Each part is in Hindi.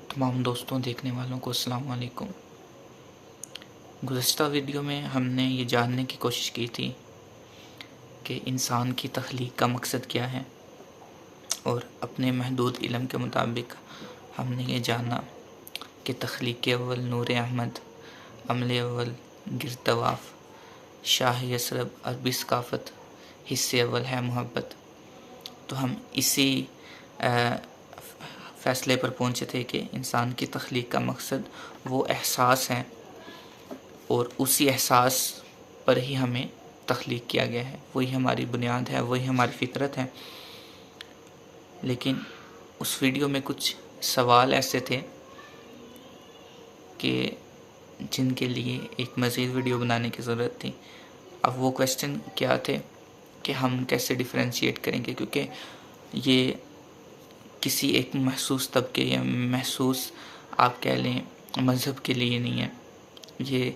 तमाम दोस्तों देखने वालों को अस्सलाम वालेकुम। गुज़श्ता वीडियो में हमने ये जानने की कोशिश की थी कि इंसान की तख्लीक का मकसद क्या है, और अपने महदूद इल्म के मुताबिक हमने ये जाना कि तख्लीक अव्वल नूर अहमद, अमल अव्वल गिरतवाफ़, शाह यसरब अरबी सकाफ़त, हिस्से अव्वल है मोहब्बत। तो हम इसी फ़ैसले पर पहुँचे थे कि इंसान की तख्लीक का मकसद वो एहसास है, और उसी एहसास पर ही हमें तख्लीक किया गया है। वही हमारी बुनियाद है, वही हमारी फ़ितरत है। लेकिन उस वीडियो में कुछ सवाल ऐसे थे कि जिनके लिए एक मज़ीद वीडियो बनाने की ज़रूरत थी। अब वो क्वेश्चन क्या थे कि हम कैसे डिफ़रेंशिएट करेंगे, क्योंकि ये किसी एक महसूस तबके या महसूस आप कह लें मज़हब के लिए नहीं है। ये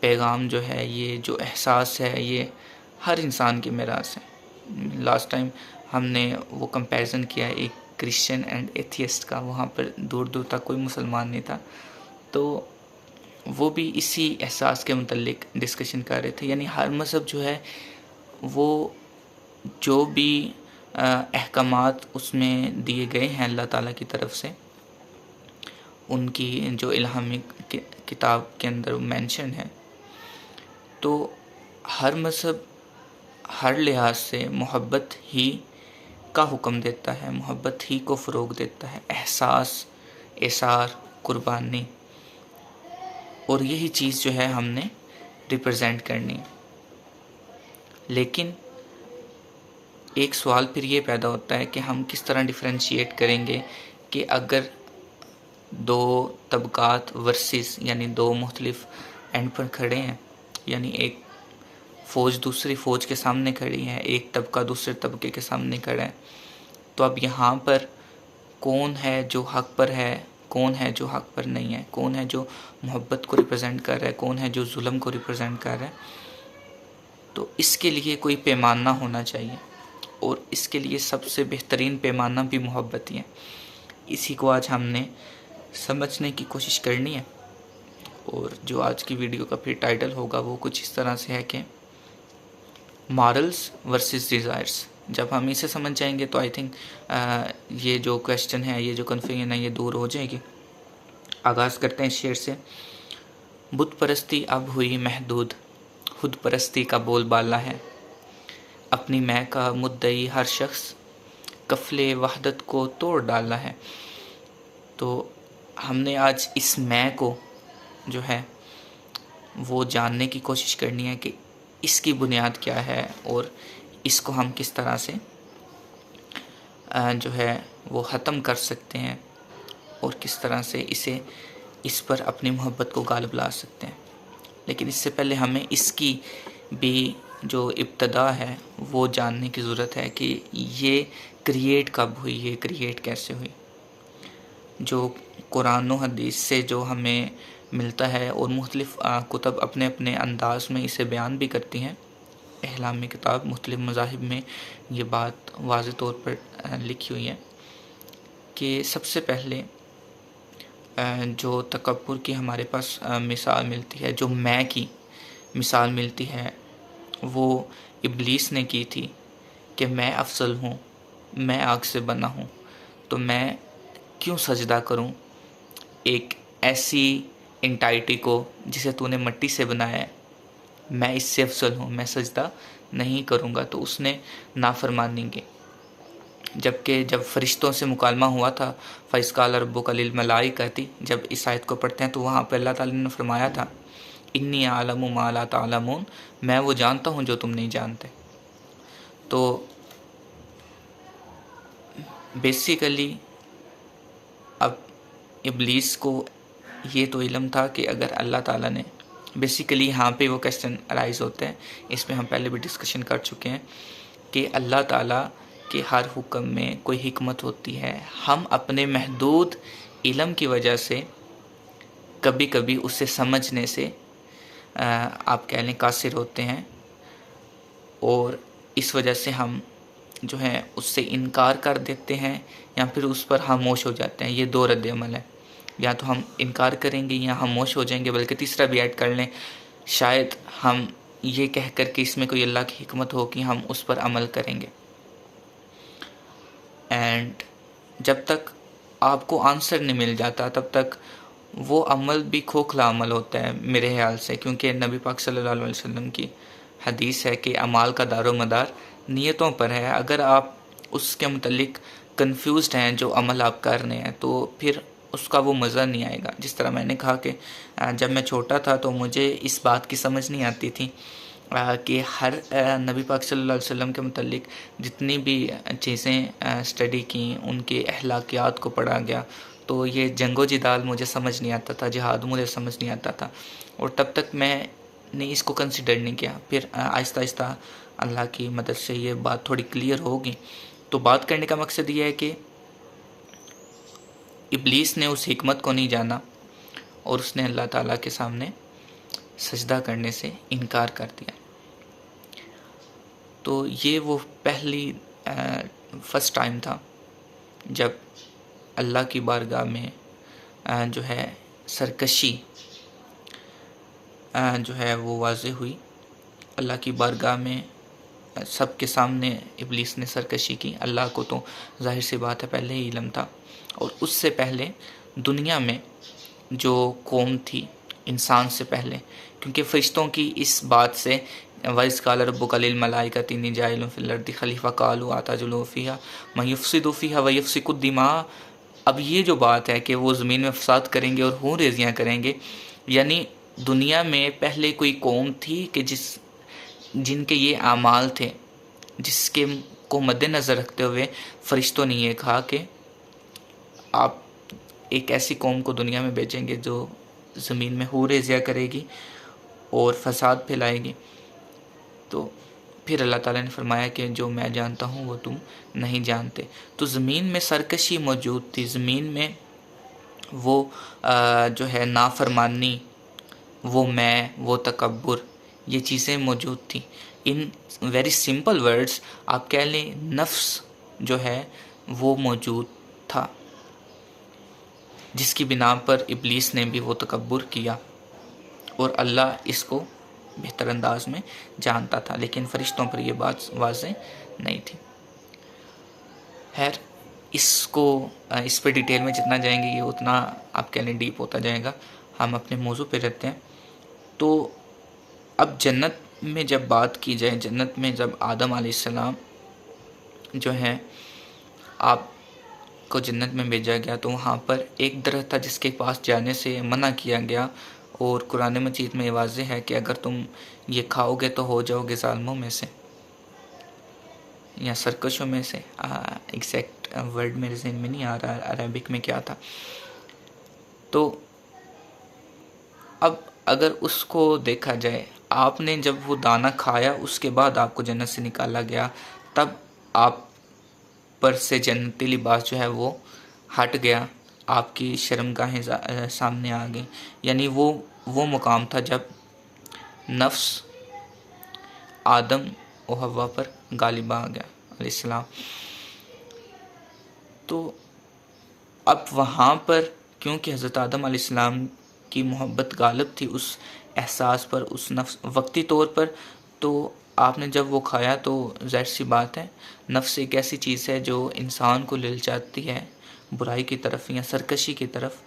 पैगाम जो है, ये जो एहसास है, ये हर इंसान की मिरास है। लास्ट टाइम हमने वो कंपैरिजन किया एक क्रिश्चियन एंड एथियस्ट का, वहाँ पर दूर दूर तक कोई मुसलमान नहीं था, तो वो भी इसी एहसास के मुतल्लिक डिस्कशन कर रहे थे। यानी हर मज़हब जो है वो जो भी अहकामात उसमें दिए गए हैं अल्लाह ताला की तरफ से, उनकी जो इल्हामी किताब के अंदर मेंशन है, तो हर मज़हब हर लिहाज से मोहब्बत ही का हुक्म देता है, मोहब्बत ही को फ़रोग़ देता है, एहसास, एसार, कुर्बानी, और यही चीज़ जो है हमने रिप्रेजेंट करनी। लेकिन एक सवाल फिर ये पैदा होता है कि हम किस तरह डिफ़रेंशिएट करेंगे कि अगर दो तबकात वर्सेस, यानी दो मुख्तलिफ एंड पर खड़े हैं, यानी एक फ़ौज दूसरी फ़ौज के सामने खड़ी है, एक तबका दूसरे तबके के सामने खड़ा है, तो अब यहाँ पर कौन है जो हक़ पर है, कौन है जो हक़ पर नहीं है, कौन है जो मोहब्बत को रिप्रेजेंट कर रहा है, कौन है जो जुल्म को रिप्रेजेंट कर रहा है। तो इसके लिए कोई पैमाना होना चाहिए, और इसके लिए सबसे बेहतरीन पैमाना भी मोहब्बत ही है। इसी को आज हमने समझने की कोशिश करनी है। और जो आज की वीडियो का फिर टाइटल होगा वो कुछ इस तरह से है कि मॉरल्स वर्सेस डिज़ायर्स। जब हम इसे समझ जाएंगे तो आई थिंक ये जो क्वेश्चन है, ये जो कन्फ्यूजन है, ये दूर हो जाएगी। आगाज़ करते हैं शेर से। बुत परस्ती अब हुई महदूद, खुद परस्ती का बोलबाला है। अपनी मैं का मुद्दई हर शख्स, कफले वहदत को तोड़ डाला है। तो हमने आज इस मैं को जो है वो जानने की कोशिश करनी है कि इसकी बुनियाद क्या है, और इसको हम किस तरह से जो है वो ख़त्म कर सकते हैं, और किस तरह से इस पर अपनी मोहब्बत को गालिब ला सकते हैं। लेकिन इससे पहले हमें इसकी भी जो इब्तदा है वो जानने की ज़रूरत है कि ये क्रिएट कब हुई, ये क्रिएट कैसे हुई। जो कुरान और हदीस से जो हमें मिलता है, और मुख्तलिफ़ कुतब अपने अपने अंदाज़ में इसे बयान भी करती हैं। इस्लामी किताब मुख्तलिफ़ मज़ाहिब में ये बात वाज़ेह तौर पर लिखी हुई है कि सबसे पहले जो तकब्बुर की हमारे पास मिसाल मिलती है, जो मैं की मिसाल मिलती है, वो इब्लीस ने की थी कि मैं अफजल हूँ, मैं आग से बना हूँ, तो मैं क्यों सजदा करूँ एक ऐसी एंटाइटी को जिसे तूने मिट्टी से बनाया है। मैं इससे अफजल हूँ, मैं सजदा नहीं करूँगा। तो उसने नाफरमानी की। जबकि जब फ़रिश्तों से मुकालमा हुआ था, फ़इज़ रब्बुका लिल मलाइकति, जब इस आयत को पढ़ते हैं तो वहाँ पर अल्लाह ताला ने फरमाया था इन्नी आलमु मा ला तालमून, मैं वो जानता हूँ जो तुम नहीं जानते। तो बेसिकली अब इब्लीस को ये तो इल्म था कि अगर अल्लाह ताला ने, बेसिकली यहाँ पे वो क्वेश्चन अराइज़ होते हैं, इसमें हम पहले भी डिस्कशन कर चुके हैं कि अल्लाह ताला के हर हुक्म में कोई हिकमत होती है। हम अपने महदूद इल्म की वजह से कभी कभी उसे समझने से आप कह लें कासिर होते हैं, और इस वजह से हम जो है उससे इनकार कर देते हैं या फिर उस पर खामोश हो जाते हैं। ये दो रद्द अमल है। या तो हम इनकार करेंगे या खामोश हो जाएंगे, बल्कि तीसरा भी ऐड कर लें, शायद हम ये कह कर कि इसमें कोई अल्लाह की हिकमत हो कि हम उस पर अमल करेंगे। एंड जब तक आपको आंसर नहीं मिल जाता तब तक वो अमल भी खोखला अमल होता है मेरे ख्याल से, क्योंकि नबी पाक सल्लल्लाहु अलैहि वसल्लम की हदीस है कि अमाल का दारोमदार नियतों पर है। अगर आप उसके मुतल्लिक कंफ्यूज्ड हैं जो अमल आप कर रहे हैं, तो फिर उसका वो मज़ा नहीं आएगा। जिस तरह मैंने कहा कि जब मैं छोटा था तो मुझे इस बात की समझ नहीं आती थी कि हर नबी पाक सल्लल्लाहु अलैहि वसल्लम के मुतल्लिक जितनी भी चीज़ें स्टडी की, उनके अखलाकियात को पढ़ा गया, तो ये जंगो जिदाल मुझे समझ नहीं आता था, जिहाद मुझे समझ नहीं आता था, और तब तक मैंने इसको कंसिडर नहीं किया। फिर आहिस्ता आहिस्ता अल्लाह की मदद से ये बात थोड़ी क्लियर होगी। तो बात करने का मकसद ये है कि इब्लीस ने उस हिकमत को नहीं जाना और उसने अल्लाह ताला के सामने सजदा करने से इनकार कर दिया। तो ये वो पहली फर्स्ट टाइम था जब अल्लाह की बारगाह में जो है सरकशी जो है वो वाज़े हुई। अल्लाह की बारगाह में सबके सामने इब्लीस ने सरकशी की। अल्लाह को तो ज़ाहिर सी बात है पहले ही इल्म था, और उससे पहले दुनिया में जो कौम थी इंसान से पहले, क्योंकि फ़रिश्तों की इस बात से वइज़ क़ाल रब्बुका लिल मलाइकति इन्नी जाइलुन फिल अर्दि खलीफ़ा क़ालू अतजअलु फ़ीहा मन युफ़सिदु फ़ीहा व यफ़्सिकु दिमा। अब ये जो बात है कि वो ज़मीन में फ़साद करेंगे और खून रेज़ियाँ करेंगे, यानी दुनिया में पहले कोई कौम थी कि जिनके ये आमाल थे, जिसके को मद्देनज़र रखते हुए फ़रिश्तों ने ये कहा कि आप एक ऐसी कौम को दुनिया में भेजेंगे जो ज़मीन में खून रेज़ियाँ करेगी और फ़साद फैलाएगी। तो फिर अल्लाह ताला ने फरमाया कि जो मैं जानता हूँ वो तुम नहीं जानते। तो ज़मीन में सरकशी मौजूद थी, ज़मीन में वो जो है नाफरमानी, वो तकब्बुर, ये चीज़ें मौजूद थी। इन वेरी सिंपल वर्ड्स आप कह लें, नफ्स जो है वो मौजूद था, जिसकी बिना पर इब्लीस ने भी वो तकब्बुर किया, और अल्लाह इसको बेहतर अंदाज में जानता था, लेकिन फ़रिश्तों पर यह बात वाज़ेह नहीं थी। खैर, इस पर डिटेल में जितना जाएंगे ये उतना आप कह लें डीप होता जाएगा। हम अपने मौजू पे रहते हैं। तो अब जन्नत में जब बात की जाए, जन्नत में जब आदम अलैहिस्सलाम जो है आपको जन्नत में भेजा गया, तो वहाँ पर एक दरख्त था जिसके पास जाने से मना किया गया, और कुरान मजीद में वाज़ेह है कि अगर तुम ये खाओगे तो हो जाओगे ज़ालिमों में से या सरकशों में से। एग्जैक्ट वर्ड मेरे ज़हन में नहीं आ रहा अरबिक में क्या था। तो अब अगर उसको देखा जाए, आपने जब वो दाना खाया उसके बाद आपको जन्नत से निकाला गया, तब आप पर से जन्नती लिबास जो है वो हट गया, आपकी शर्मगाहें सामने आ गई। यानी वो मुकाम था जब नफ्स आदम और हव्वा पर गालिबा आ गया अलैहिस्सलाम। तो अब वहाँ पर क्योंकि हज़रत आदम अलैहिस्सलाम की मोहब्बत गालिब थी उस एहसास पर, उस नफ्स वक्ती तौर पर, तो आपने जब वो खाया तो ज़ाहिर सी बात है, नफ्स एक ऐसी चीज़ है जो इंसान को ललचाती है बुराई की तरफ या सरकशी की तरफ,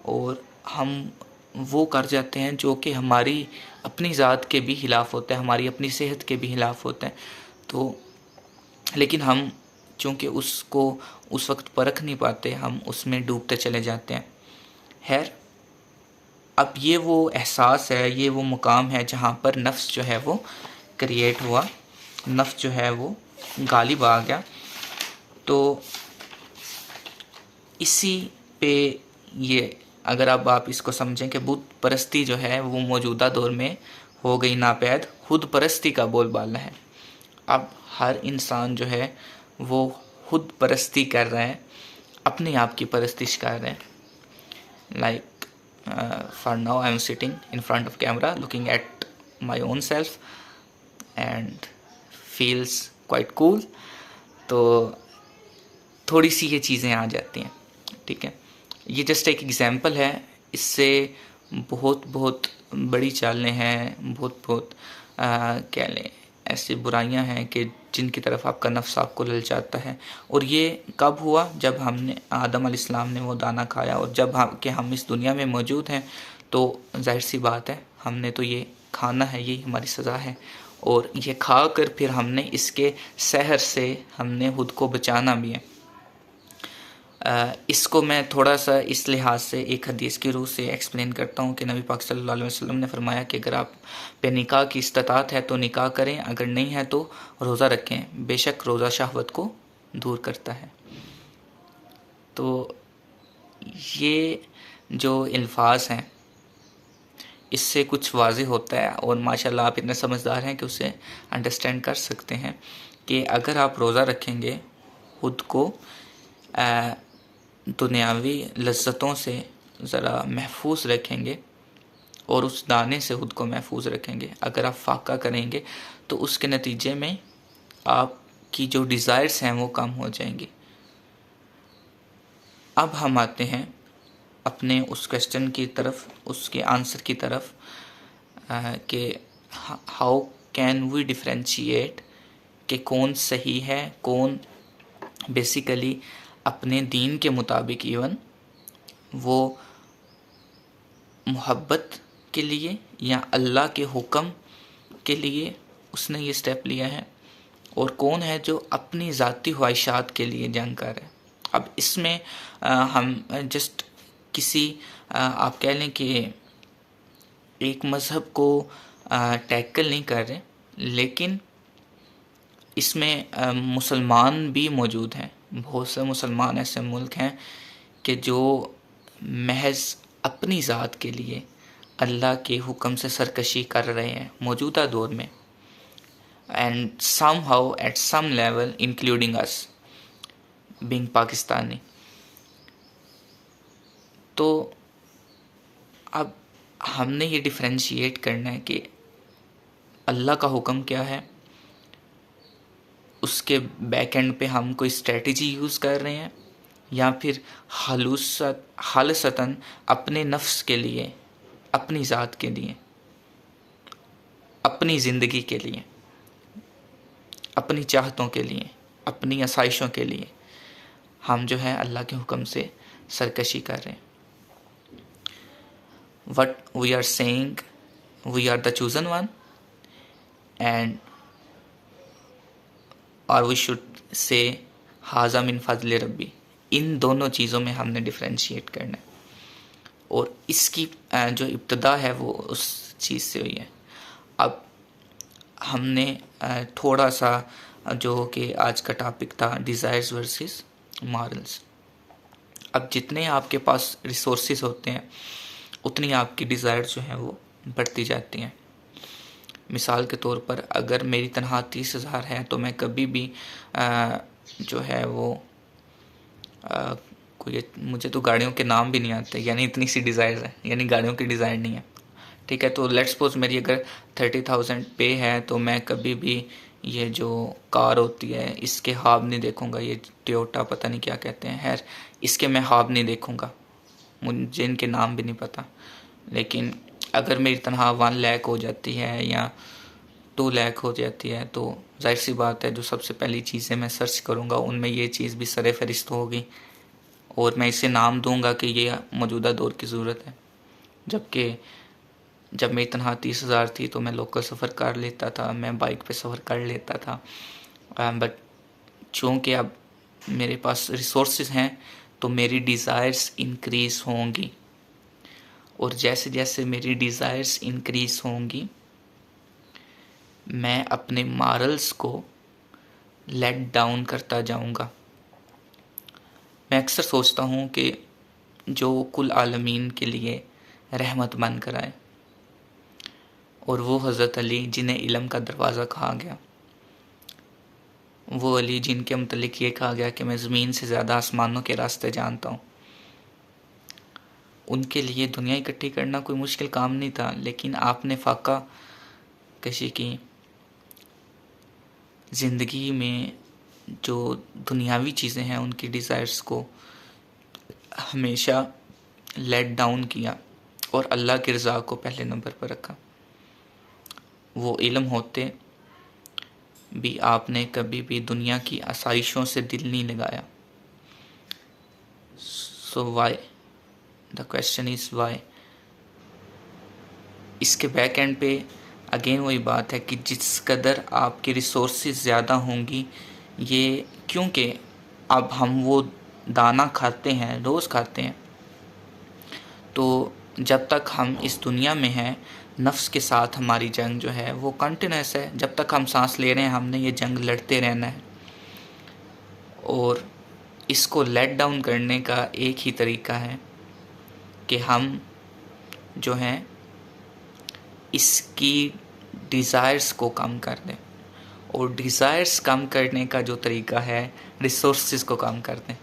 और हम वो कर जाते हैं जो कि हमारी अपनी ज़ात के भी खिलाफ़ होता है, हमारी अपनी सेहत के भी खिलाफ़ होता है। तो लेकिन हम चूँकि उसको उस वक्त परख नहीं पाते, हम उसमें डूबते चले जाते हैं। खैर, अब ये वो एहसास है, ये वो मुकाम है जहाँ पर नफ्स जो है वो क्रिएट हुआ, नफ्स जो है वो गालिब आ गया। तो इसी पे ये अगर अब आप इसको समझें कि बुत परस्ती जो है वो मौजूदा दौर में हो गई नापैद, खुद परस्ती का बोलबाला है। अब हर इंसान जो है वो खुद परस्ती कर रहे हैं, अपने आप की परस्तिश कर रहे हैं। Like for now I am sitting in front of camera looking at my own self and feels quite cool। तो थोड़ी सी ये चीज़ें आ जाती हैं, ठीक है। ये जस्ट एक एग्जांपल है, इससे बहुत बहुत बड़ी चालें हैं, बहुत बहुत क्या लें, ऐसी बुराइयां हैं कि जिनकी तरफ आपका नफ्स आपको ललचाता है। और ये कब हुआ? जब हमने आदम अलैहिस्सलाम ने वो दाना खाया, और जब हम इस दुनिया में मौजूद हैं तो जाहिर सी बात है हमने तो ये खाना है, यही हमारी सज़ा है। और ये खा कर फिर हमने इसके सहर से हमने खुद को बचाना भी है। इसको मैं थोड़ा सा इस लिहाज से एक हदीस की रूह से एक्सप्लेन करता हूँ कि नबी पाक सल्लल्लाहु अलैहि वसल्लम ने फरमाया कि अगर आप पे निकाह की इस्तात है तो निकाह करें, अगर नहीं है तो रोज़ा रखें, बेशक रोज़ा शहवत को दूर करता है। तो ये जो अल्फाज हैं इससे कुछ वाज़ेह होता है, और माशाल्लाह आप इतने समझदार हैं कि उसे अंडरस्टैंड कर सकते हैं कि अगर आप रोज़ा रखेंगे, खुद को दुनियावी लज्जतों से ज़रा महफूज रखेंगे और उस दाने से खुद को महफूज रखेंगे, अगर आप फाका करेंगे तो उसके नतीजे में आपकी जो डिज़ायर्स हैं वो कम हो जाएंगी। अब हम आते हैं अपने उस क्वेश्चन की तरफ, उसके आंसर की तरफ कि हाउ कैन वी डिफ्रेंशिएट, कि कौन सही है, कौन बेसिकली अपने दीन के मुताबिक इवन वो मोहब्बत के लिए या अल्लाह के हुक्म के लिए उसने ये स्टेप लिया है, और कौन है जो अपनी ज़ाती ख्वाहिशात के लिए जंग कर रहा है। अब इसमें हम जस्ट किसी आप कह लें कि एक मज़हब को टैकल नहीं कर रहे, लेकिन इसमें मुसलमान भी मौजूद हैं। बहुत से मुसलमान ऐसे मुल्क हैं कि जो महज अपनी ज़ात के लिए अल्लाह के हुक्म से सरकशी कर रहे हैं मौजूदा दौर में, and somehow at some level including us being Pakistani. तो अब हमने ये डिफ्रेंशिएट करना है कि अल्लाह का हुक्म क्या है, उसके बैक एंड पे हम कोई स्ट्रेटजी यूज़ कर रहे हैं, या फिर खालिसतन अपने नफ्स के लिए, अपनी ज़ात के लिए, अपनी ज़िंदगी के लिए, अपनी चाहतों के लिए, अपनी आसाइशों के लिए हम जो है अल्लाह के हुक्म से सरकशी कर रहे हैं। What we are saying, we are the chosen one, and or we should say हाजा मिन फजल रब्बी। इन दोनों चीज़ों में हमने डिफ्रेंशिएट करना है, और इसकी जो इब्तदा है वो उस चीज़ से हुई है। अब हमने थोड़ा सा जो कि आज का टॉपिक था डिज़ायर्स वर्सेस मॉरल्स। अब जितने आपके पास रिसोर्सेज होते हैं उतनी आपकी डिज़ायर जो है वो बढ़ती जाती हैं। मिसाल के तौर पर अगर मेरी तनख्वाह 30,000 है तो मैं कभी भी जो है वो कोई, मुझे तो गाड़ियों के नाम भी नहीं आते, यानी इतनी सी डिज़ायर है, यानी गाड़ियों की डिज़ायर नहीं है, ठीक है। तो लेट्स सपोज मेरी अगर 30,000 पे है तो मैं कभी भी ये जो कार होती है इसके ख्वाब नहीं देखूंगा, ये टोयोटा पता नहीं क्या कहते हैं, खैर इसके मैं ख्वाब नहीं देखूंगा, मुझे इनके नाम भी नहीं पता। लेकिन अगर मेरी तनख्वाह 1 लाख हो जाती है या 2 लाख हो जाती है तो जाहिर सी बात है जो सबसे पहली चीज़ें मैं सर्च करूँगा उनमें ये चीज़ भी सरे फहरिस्त होगी, और मैं इसे नाम दूंगा कि ये मौजूदा दौर की ज़रूरत है। जबकि जब मेरी तनख्वाह 30,000 थी तो मैं लोकल सफ़र कर लेता था, मैं बाइक पे सफ़र कर लेता था, बट चूँकि अब मेरे पास रिसोर्सेज हैं तो मेरी डिज़ायर्स इंक्रीज़ होंगी, और जैसे जैसे मेरी डिज़ायर्स इंक्रीज़ होंगी मैं अपने मॉरल्स को लेट डाउन करता जाऊंगा। मैं अक्सर सोचता हूँ कि जो कुल आलमीन के लिए रहमत बन कर आए, और वो हज़रत अली जिन्हें इल्म का दरवाज़ा कहा गया, वो अली जिनके मुतल्लिक़ ये कहा गया कि मैं ज़मीन से ज़्यादा आसमानों के रास्ते जानता हूँ, उनके लिए दुनिया इकट्ठी करना कोई मुश्किल काम नहीं था। लेकिन आपने फाका कशी की, ज़िंदगी में जो दुनियावी चीज़ें हैं उनकी डिज़ायर्स को हमेशा लेट डाउन किया और अल्लाह की रज़ा को पहले नंबर पर रखा। वो इल्म होते भी आपने कभी भी दुनिया की आसाइशों से दिल नहीं लगाया। So why, the question is why. इसके बैक एंड पे अगेन वही बात है कि जिस कदर आपकी रिसोर्सेज ज़्यादा होंगी, ये क्योंकि अब हम वो दाना खाते हैं, रोज़ खाते हैं, तो जब तक हम इस दुनिया में हैं नफ्स के साथ हमारी जंग जो है वो कंटिन्यूस है। जब तक हम सांस ले रहे हैं हमने ये जंग लड़ते रहना है। और इसको लेट डाउन करने का एक ही तरीका है कि हम जो हैं इसकी डिज़ायर्स को कम कर दें। और डिज़ायर्स कम करने का जो तरीका है रिसोर्सेज को कम कर दें।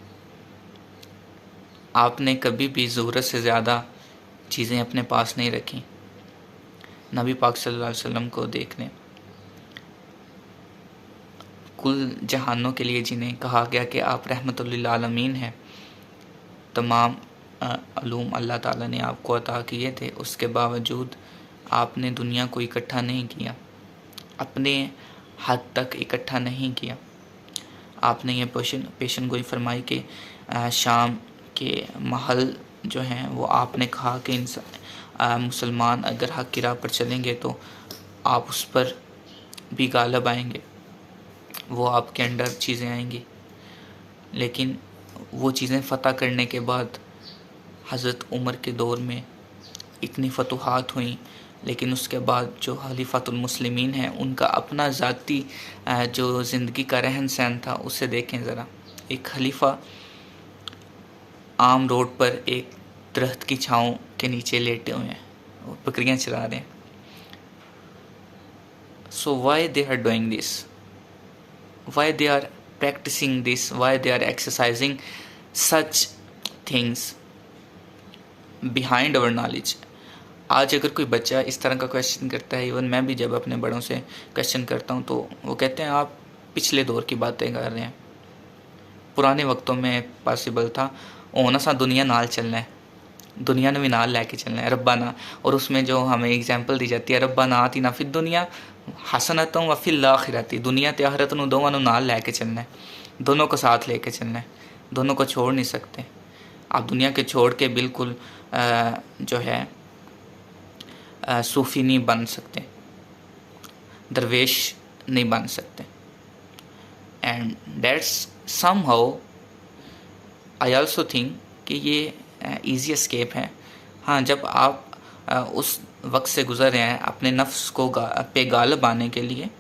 आपने कभी भी ज़रूरत से ज़्यादा चीज़ें अपने पास नहीं रखी। नबी पाक सल्लल्लाहु अलैहि वसल्लम को देखने कुल जहानों के लिए जिन्हें कहा गया कि आप रहमतुल लिल आलमीन हैं, तमाम अलूम अल्लाह ताला ने आपको अता किए थे, उसके बावजूद आपने दुनिया को इकट्ठा नहीं किया, अपने हद तक इकट्ठा नहीं किया। आपने ये पेशन गोई फरमाई कि शाम के महल जो हैं वो आपने कहा कि मुसलमान अगर हक की राह पर चलेंगे तो आप उस पर भी गालिब आएंगे, वो आपके अंडर चीज़ें आएंगी। लेकिन वो चीज़ें फ़तह करने के बाद हज़रत उमर के दौर में इतनी फतूहात हुई, लेकिन उसके बाद जो खलीफातुल मुस्लिमीन हैं उनका अपना ज़ाती जो ज़िंदगी का रहन सहन था उसे देखें ज़रा। एक खलीफा आम रोड पर एक दरख्त की छाँव के नीचे लेटे हुए हैं और बकरियां चरा रहे हैं। So why they are doing this, why they are practising this, why they are exercising such things behind our knowledge. आज अगर कोई बच्चा इस तरह का क्वेश्चन करता है, इवन मैं भी जब अपने बड़ों से क्वेश्चन करता हूँ तो वो कहते हैं आप पिछले दौर की बातें कर रहे हैं, पुराने वक्तों में पॉसिबल था, होना सा दुनिया नाल चलना है, दुनिया ने भी नाल लेके चलना है, रब्बाना। और उसमें जो हमें एग्जाम्पल दी जाती है, रब्बाना आतिना फिद दुनिया हसनतुन व फिल आखिरती, दुनिया ते आखिरत नूं दोवां नूं नाल लेके चलना है, दोनों को साथ लेके चलना है, दोनों को छोड़ नहीं सकते। आप दुनिया के छोड़ के बिल्कुल जो है सूफ़ी नहीं बन सकते, दरवेश नहीं बन सकते। And that's somehow I also think कि ये ईजी एस्केप है। हाँ, जब आप उस वक्त से गुज़र रहे हैं अपने नफ्स को पे गालिब आने के लिए,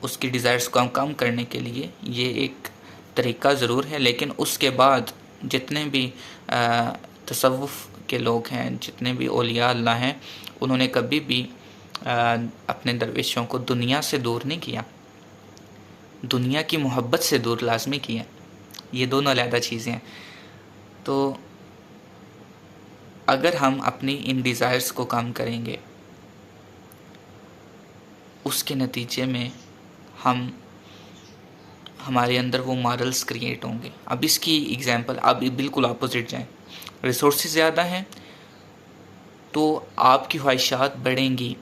उसकी डिज़ायर्स को कम करने के लिए, ये एक तरीका ज़रूर है। लेकिन उसके बाद जितने भी तसव्वुफ़ के लोग हैं, जितने भी औलिया अल्लाह हैं, उन्होंने कभी भी अपने दरवेशों को दुनिया से दूर नहीं किया, दुनिया की मोहब्बत से दूर लाजमी किया। ये दोनों अलग चीज़ें हैं। तो अगर हम अपनी इन डिज़ायर्स को कम करेंगे, उसके नतीजे में हमारे अंदर वो मॉरल्स क्रिएट होंगे। अब इसकी एग्जांपल अब बिल्कुल अपोजिट जाएं। रिसोर्सेज ज़्यादा हैं तो आपकी ख्वाहिशात बढ़ेंगी,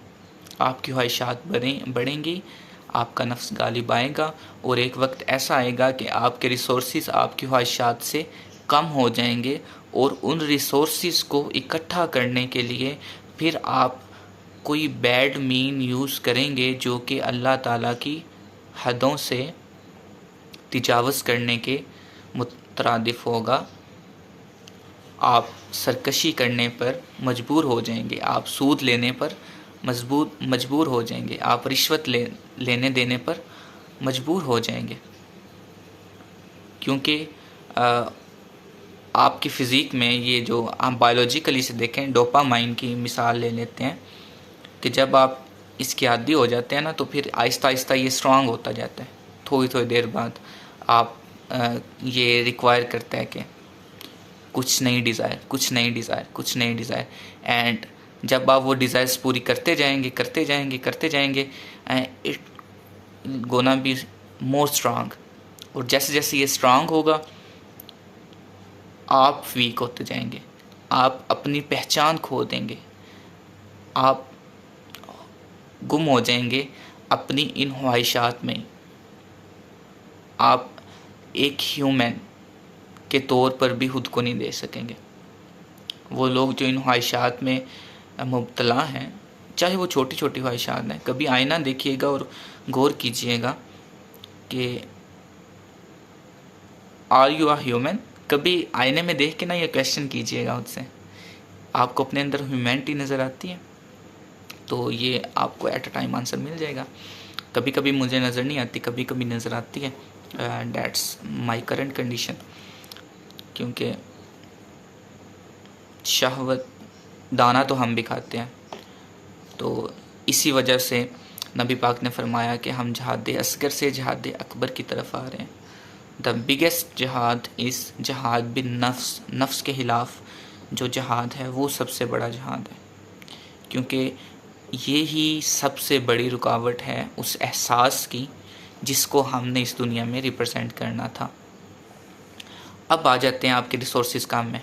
आपकी ख्वाहिशात बढ़ेंगी, आपका नफ्स गालिब आएगा और एक वक्त ऐसा आएगा कि आपके रिसोर्सेज आपकी ख्वाहिशात से कम हो जाएंगे और उन रिसोर्सेज को इकट्ठा करने के लिए फिर आप कोई बैड मीन यूज़ करेंगे जो कि अल्लाह ताला की हदों से तिजावज़ करने के मुतरादिफ होगा। आप सरकशी करने पर मजबूर हो जाएंगे, आप सूद लेने पर मजबूर हो जाएंगे, आप रिश्वत लेने देने पर मजबूर हो जाएंगे। क्योंकि आपकी फ़िज़िक में ये जो आप बायोलॉजिकली से देखें, डोपामाइन की मिसाल ले लेते हैं कि जब आप इसके आदी हो जाते हैं ना तो फिर आहिस्ता आहिस्ता ये स्ट्रांग होता जाता है। थोड़ी थोड़ी देर बाद आप ये रिक्वायर करता है कि कुछ नई डिज़ायर एंड जब आप वो डिज़ायर्स पूरी करते जाएंगे it gonna be more strong. और जैसे जैसे ये स्ट्रांग होगा आप वीक होते जाएंगे, आप अपनी पहचान खो देंगे, आप गुम हो जाएंगे अपनी इन ख्वाहिशात में। आप एक ह्यूमन के तौर पर भी खुद को नहीं दे सकेंगे। वो लोग जो इन ख्वाहिशात में मुब्तला हैं, चाहे वो छोटी छोटी ख्वाहिशात हैं, कभी आईना देखिएगा और गौर कीजिएगा कि आर यू आ ह्यूमन। कभी आईने में देख के ना ये क्वेश्चन कीजिएगा उससे, आपको अपने अंदर ह्यूमैनिटी नज़र आती है? तो ये आपको एट अ टाइम आंसर मिल जाएगा। कभी कभी मुझे नज़र नहीं आती, कभी कभी नज़र आती है। That's my current condition. क्योंकि शहवत दाना तो हम भी खाते हैं, तो इसी वजह से नबी पाक ने फरमाया कि हम जहाद असगर से जहाद अकबर की तरफ आ रहे हैं। द बिगेस्ट जहाद इज़ जहाद बिन नफ्स, नफ्स के ख़िलाफ़ जो जहाद है वो सबसे बड़ा जहाद है, क्योंकि ये ही सबसे बड़ी रुकावट है उस एहसास की जिसको हमने इस दुनिया में रिप्रेजेंट करना था। अब आ जाते हैं आपके रिसोर्सेज कम में,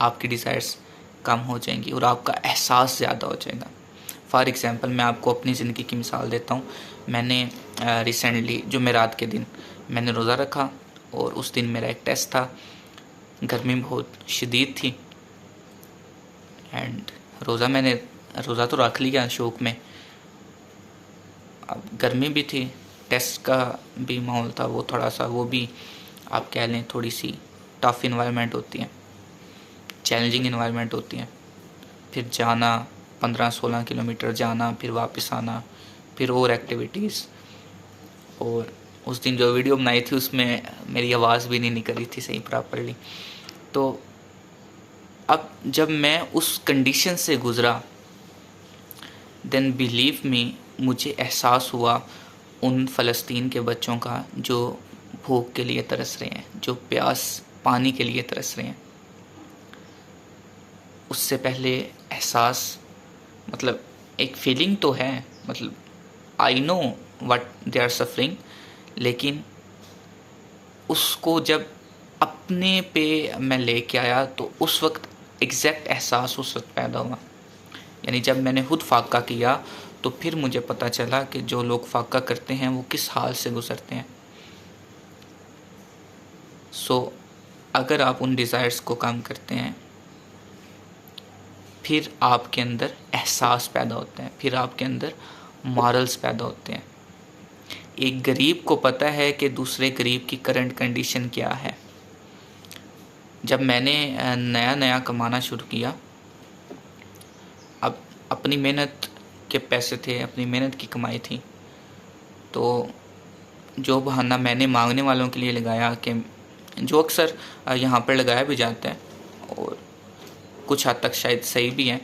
आपकी डिज़ायर्स कम हो जाएंगी और आपका एहसास ज़्यादा हो जाएगा। फॉर एग्ज़ाम्पल मैं आपको अपनी ज़िंदगी की मिसाल देता हूँ। मैंने रिसेंटली जुमेरात के दिन मैंने रोज़ा रखा और उस दिन मेरा एक टेस्ट था। गर्मी बहुत शदीद थी एंड रोज़ा तो रख लिया शौक़ में। अब गर्मी भी थी, टेस्ट का भी माहौल था, वो थोड़ा सा वो भी आप कह लें थोड़ी सी टफ़ इन्वायरमेंट होती है, चैलेंजिंग इन्वायरमेंट होती है। फिर जाना 15-16 किलोमीटर जाना, फिर वापस आना, फिर और एक्टिविटीज़। और उस दिन जो वीडियो बनाई थी उसमें मेरी आवाज़ भी नहीं निकल रही थी सही प्रॉपरली। तो अब जब मैं उस कंडीशन से गुज़रा, देन बिलीव मी, मुझे एहसास हुआ उन फ़लस्तीन के बच्चों का जो भूख के लिए तरस रहे हैं, जो प्यास पानी के लिए तरस रहे हैं। उससे पहले एहसास, मतलब एक फीलिंग तो है, मतलब I know what they are suffering, लेकिन उसको जब अपने पे मैं लेके आया तो उस वक्त एग्जैक्ट एहसास उस वक्त पैदा हुआ। यानी जब मैंने खुद फाका किया तो फिर मुझे पता चला कि जो लोग फाका करते हैं वो किस हाल से गुज़रते हैं। सो अगर आप उन डिज़ायर्स को कम करते हैं, फिर आपके अंदर एहसास पैदा होते हैं, फिर आपके अंदर मॉरल्स पैदा होते हैं। एक गरीब को पता है कि दूसरे गरीब की करंट कंडीशन क्या है। जब मैंने नया नया कमाना शुरू किया, अब अपनी मेहनत के पैसे थे, अपनी मेहनत की कमाई थी, तो जो बहाना मैंने मांगने वालों के लिए लगाया, कि जो अक्सर यहाँ पर लगाया भी जाता है और कुछ हद तक शायद सही भी है,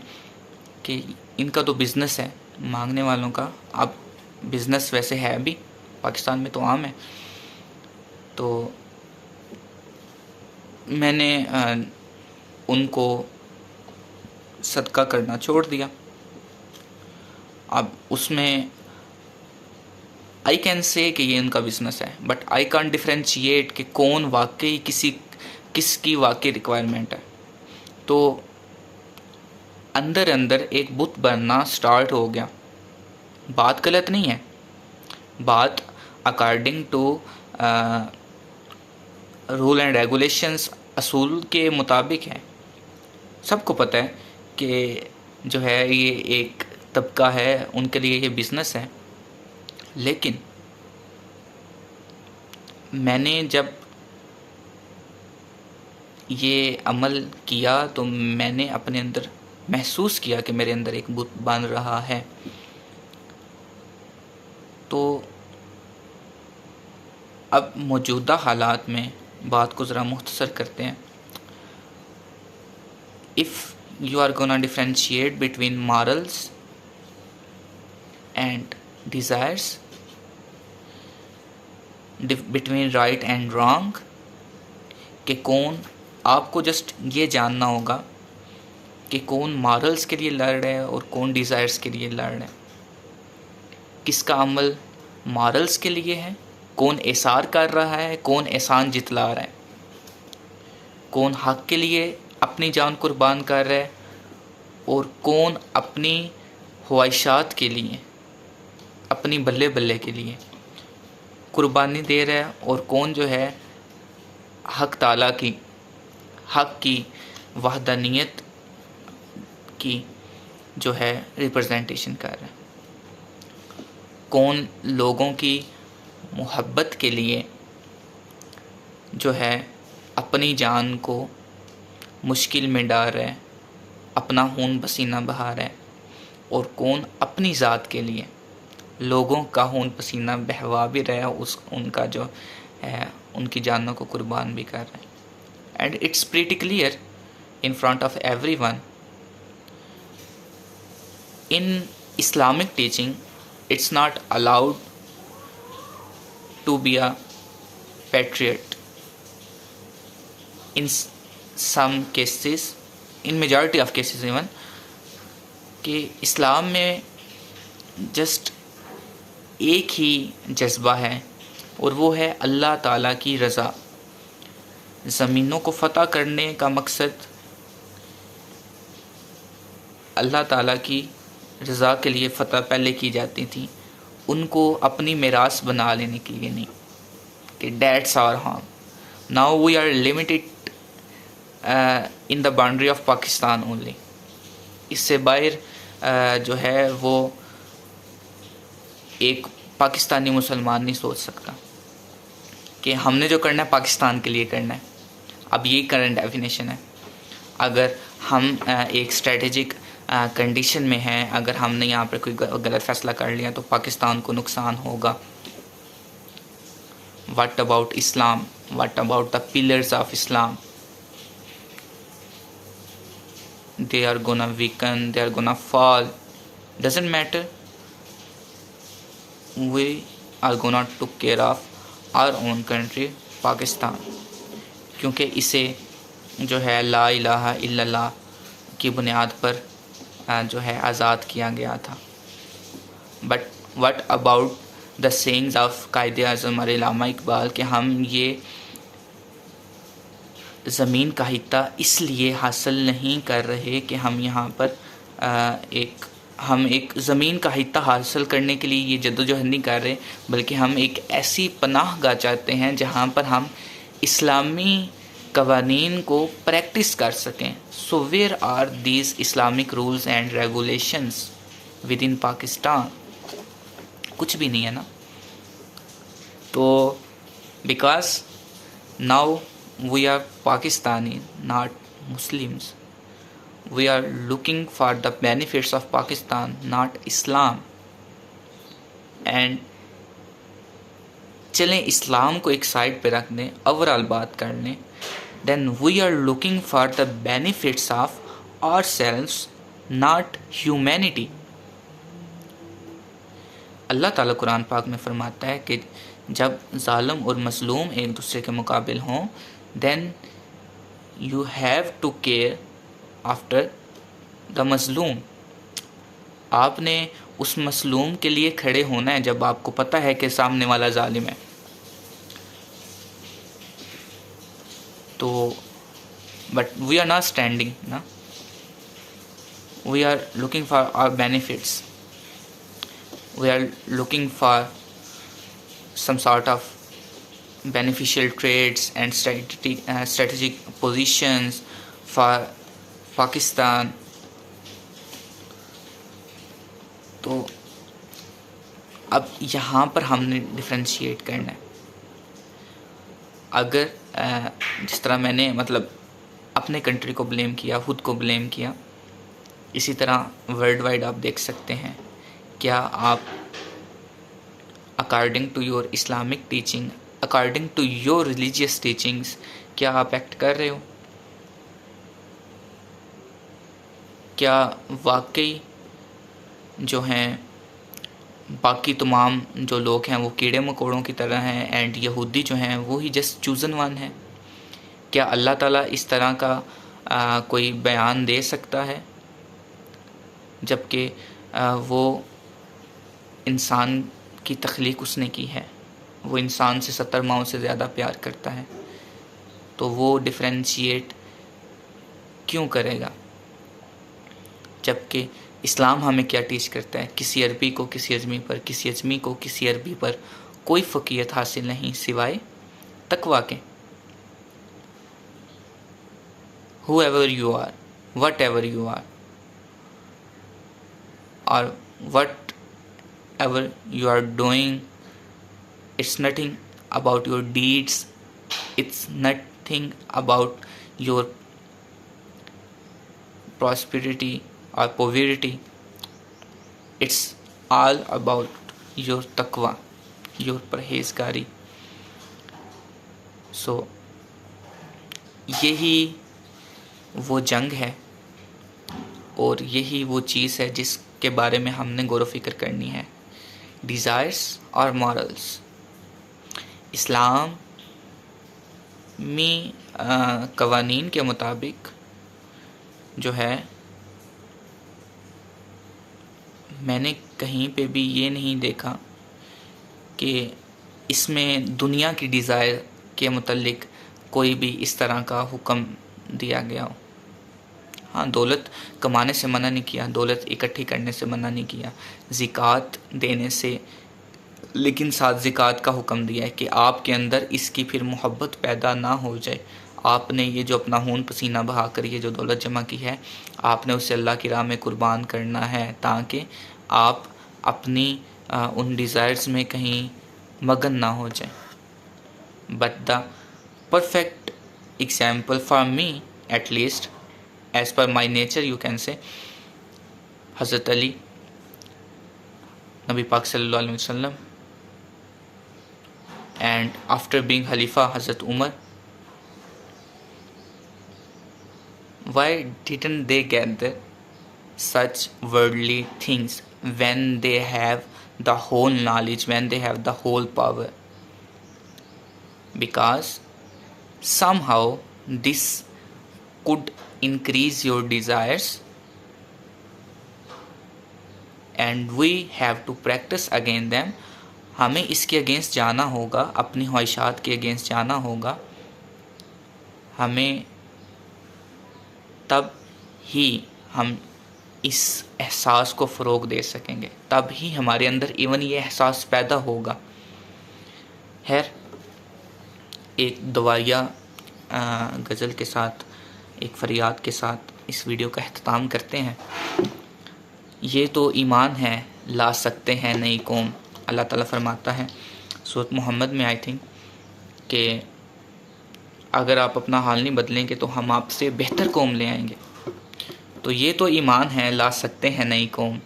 कि इनका तो बिज़नेस है मांगने वालों का। अब बिज़नेस वैसे है भी, पाकिस्तान में तो आम है। तो मैंने उनको सदका करना छोड़ दिया। अब उसमें आई कैन से कि ये उनका बिज़नेस है, बट आई कैन डिफ्रेंशिएट कि कौन वाकई किसकी वाकई रिक्वायरमेंट है। तो अंदर अंदर एक बुत बनना स्टार्ट हो गया। बात गलत नहीं है, बात according to rule and regulations, असूल के मुताबिक है। सबको पता है कि जो है ये एक तबका है, उनके लिए ये बिज़नेस है। लेकिन मैंने जब ये अमल किया तो मैंने अपने अंदर महसूस किया कि मेरे अंदर एक बुत बन रहा है। तो अब मौजूदा हालात में बात को ज़रा मुख्तसर करते हैं। If you are gonna differentiate between morals and desires, between right and wrong, कि कौन, आपको जस्ट ये जानना होगा कि कौन मॉरल्स के लिए लड़ रहा है और कौन डिज़ायर्स के लिए लड़ रहा है। किसका अमल मॉरल्स के लिए है, कौन एसार कर रहा है, कौन एहसान जितला रहा है। कौन हक़ के लिए अपनी जान कुर्बान कर रहा है और कौन अपनी ख्वाहिशात के लिए, अपनी बल्ले बल्ले के लिए कुर्बानी दे रहा है और कौन जो है हक़ ताला की, हक़ की वहदानियत की जो है रिप्रेजेंटेशन कर रहा है। कौन लोगों की मोहब्बत के लिए जो है अपनी जान को मुश्किल में डाल रहा है, अपना खून पसीना बहा रहा है, और कौन अपनी ज़ात के लिए लोगों का खून पसीना बहवा भी रहा है, उनका जो है उनकी जानों को कुर्बान भी कर रहा है। And it's pretty clear in front of everyone. In Islamic teaching it's not allowed to be a patriot. In some cases, in majority of cases even, कि इस्लाम में जस्ट एक ही जज्बा है और वो है अल्लाह ताला की रज़ा। ज़मीनों को फ़तह करने का मकसद अल्लाह ताला की रज़ा के लिए फ़तह पहले की जाती थी, उनको अपनी मिरास बना लेने के लिए नहीं, कि that's our home, now we are limited in the boundary of Pakistan only. इससे बाहर जो है वो एक पाकिस्तानी मुसलमान नहीं सोच सकता कि हमने जो करना है पाकिस्तान के लिए करना है। अब ये करंट डेफिनेशन है। अगर हम एक स्ट्रेटेजिक कंडीशन में हैं, अगर हमने यहाँ पर कोई गलत फ़ैसला कर लिया तो पाकिस्तान को नुकसान होगा। What about Islam, what about the pillars of Islam, they are gonna weaken, they are gonna fall, doesn't matter, we are gonna took care of our own country Pakistan, क्योंकि इसे जो है ला इलाहा इल्लल्लाह की बुनियाद पर जो है आज़ाद किया गया था। But what about the sayings of कायदे आज़म और इल्लामा इकबाल कि हम ये ज़मीन का हिस्सा इसलिए हासिल नहीं कर रहे कि हम यहाँ पर हम एक ज़मीन का हिस्सा हासिल करने के लिए ये जद्दोजहद नहीं कर रहे, बल्कि हम एक ऐसी पनाह गाह चाहते हैं जहाँ पर हम इस्लामी कवानीन को प्रैक्टिस कर सकें। So where are these Islamic rules and regulations with in Pakistan? कुछ भी नहीं है ना। तो because now we are Pakistani, not Muslims. We are looking for the benefits of Pakistan, not Islam. And चलें इस्लाम को एक साइड पे रख दें, ओवरऑल बात कर लें, then we are looking for the benefits of ourselves, not humanity. अल्लाह ताला कुरान पाक में फरमाता है कि जब जालिम और मज़लूम एक दूसरे के मुकाबिल हों, then you have to care after the मज़लूम। आपने उस मज़लूम के लिए खड़े होना है जब आपको पता है कि सामने वाला जालिम है। तो but we are not standing ना, we are looking for our benefits, we are looking for some sort of beneficial trades and strategic positions for Pakistan। तो अब यहाँ पर हमने डिफ्रेंशिएट करना है। अगर जिस तरह मैंने मतलब अपने कंट्री को ब्लेम किया, खुद को ब्लेम किया, इसी तरह वर्ल्ड वाइड आप देख सकते हैं। क्या आप according to your Islamic teaching, according to your religious teachings, क्या आप एक्ट कर रहे हो? क्या वाकई जो हैं बाकी तमाम जो लोग हैं वो कीड़े मकोड़ों की तरह हैं एंड यहूदी जो हैं वो ही जस्ट चूज़न वन है? क्या अल्लाह ताला इस तरह का कोई बयान दे सकता है जबकि वो इंसान की तख्लीक उसने की है, वो इंसान से 70 माओं से ज़्यादा प्यार करता है? तो वो डिफरेंशिएट क्यों करेगा? जबकि इस्लाम हमें क्या टीच करता है? किसी अरबी को किसी अजमी पर, किसी अजमी को किसी अरबी पर कोई फ़कीयत हासिल नहीं सिवाय तकवा के। Whoever you are, whatever you are, or whatever you are doing, it's nothing about your deeds, it's nothing about your prosperity or poverty, it's all about your taqwa, your परहेज़गारी। सो यही वो जंग है और यही वो चीज़ है जिसके बारे में हमने गौर फ़िक्र करनी है। डिज़ायर्स और मॉरल्स। इस्लाम में कवानीन के मुताबिक जो है, मैंने कहीं पे भी ये नहीं देखा कि इसमें दुनिया की डिज़ायर के मुतल्लिक कोई भी इस तरह का हुक्म दिया गया हो। हाँ, दौलत कमाने से मना नहीं किया, दौलत इकट्ठी करने से मना नहीं किया, ज़िकात देने से, लेकिन साथ ज़िकात का हुक्म दिया है कि आपके अंदर इसकी फिर मोहब्बत पैदा ना हो जाए। आपने ये जो अपना खून पसीना बहा कर ये जो दौलत जमा की है, आपने उसे अल्लाह की राह में कुर्बान करना है ताकि आप अपनी उन डिज़ायर्स में कहीं मगन ना हो जाए। But the perfect example for me, at least as per my nature you can say, Hazrat Ali, Nabi Pak sallallahu alaihi wasallam, and after being Khalifa Hazrat Umar. Why didn't they gather such worldly things when they have the whole knowledge, when they have the whole power? Because somehow this could increase your desires and we have to practice against them. हमें इसके अगेंस्ट जाना होगा, अपनी ख्वाहिशात के अगेंस्ट जाना होगा। हमें तब ही हम इस एहसास को फ़रोग दे सकेंगे, तब ही हमारे अंदर इवन ये एहसास पैदा होगा। खैर, एक दवाइया गज़ल के साथ, एक फरियाद के साथ इस वीडियो का अख्ताम करते हैं। ये तो ईमान है ला सकते हैं नई कौम। अल्लाह ताला फरमाता है सूरत मोहम्मद में, आई थिंक, कि अगर आप अपना हाल नहीं बदलेंगे तो हम आपसे बेहतर कौम ले आएंगे। तो ये तो ईमान है ला सकते हैं नई कौम,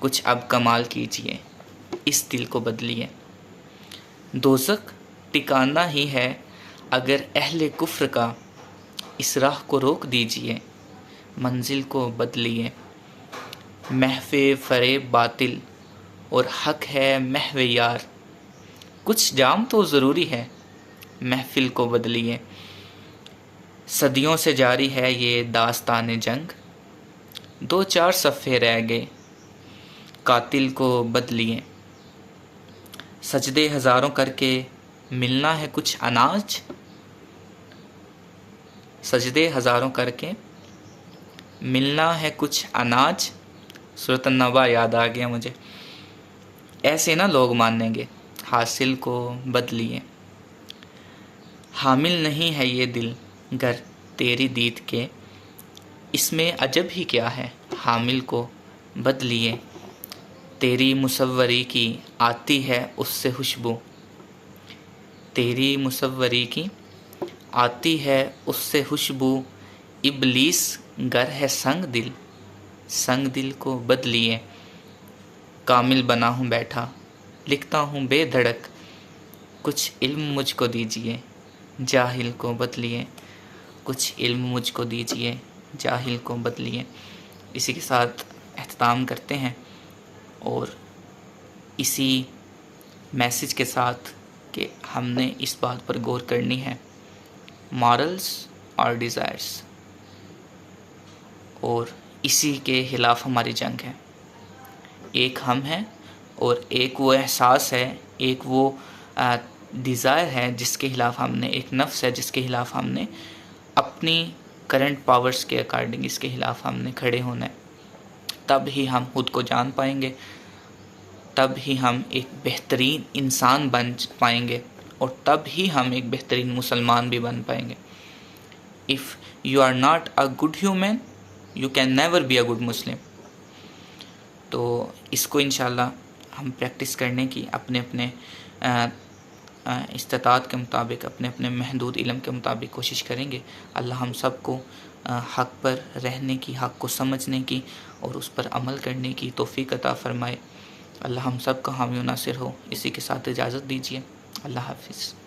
कुछ अब कमाल कीजिए, इस दिल को बदलिए। दोज़ख ठिकाना ही है अगर अहले कुफ्र का, इस राह को रोक दीजिए, मंजिल को बदलिए। महफ़े फ़रेब बातिल और हक है महव यार, कुछ जाम तो ज़रूरी है, महफ़िल को बदलिए। सदियों से जारी है ये दास्तान जंग, दो चार सफ़े रह गए, कातिल को बदलिए। सजदे हज़ारों करके मिलना है कुछ अनाज, सजदे हज़ारों करके मिलना है कुछ अनाज। सूरत नबा याद आ गया मुझे। ऐसे ना लोग मानेंगे, हासिल को बदलिए। हामिल नहीं है ये दिल गर तेरी दीद के, इसमें अजब ही क्या है, हामिल को बदलिए। तेरी मुसव्वरी की आती है उससे खुशबू, तेरी मुसव्वरी की आती है उससे खुशबू। इब्लीस गर है संग दिल, संग दिल को बदलिए। कामिल बना हूँ बैठा, लिखता हूँ बेधड़क, कुछ इल्म मुझको दीजिए, जाहिल को बदलिए। कुछ इल्म मुझको दीजिए, जाहिल को बदलिए। इसी के साथ एहतमाम करते हैं और इसी मैसेज के साथ कि हमने इस बात पर गौर करनी है, मॉरल्स और डिज़ायर्स, और इसी के ख़िलाफ़ हमारी जंग है। एक हम हैं और एक वो एहसास है, एक वो डिज़ायर है जिसके ख़िलाफ़ हमने, एक नफ्स है जिसके ख़िलाफ़ हमने अपनी करंट पावर्स के अकॉर्डिंग इसके ख़िलाफ़ हमने खड़े होना है। तब ही हम खुद को जान पाएंगे, तब ही हम एक बेहतरीन इंसान बन पाएंगे और तब ही हम एक बेहतरीन मुसलमान भी बन पाएंगे। If you are not a good human you can never be a good Muslim. तो इसको इंशाल्लाह हम प्रैक्टिस करने की अपने अपने इस्तिताअत के मुताबिक, अपने अपने महदूद इल्म के मुताबिक कोशिश करेंगे। अल्लाह हम सब को हक़ पर रहने की, हक़ को समझने की और उस पर अमल करने की तौफ़ीक़ अता फ़रमाए। अल्लाह हम सब का हामी व नासिर हो। इसी के साथ इजाज़त दीजिए। अल्लाह हाफ़िज़।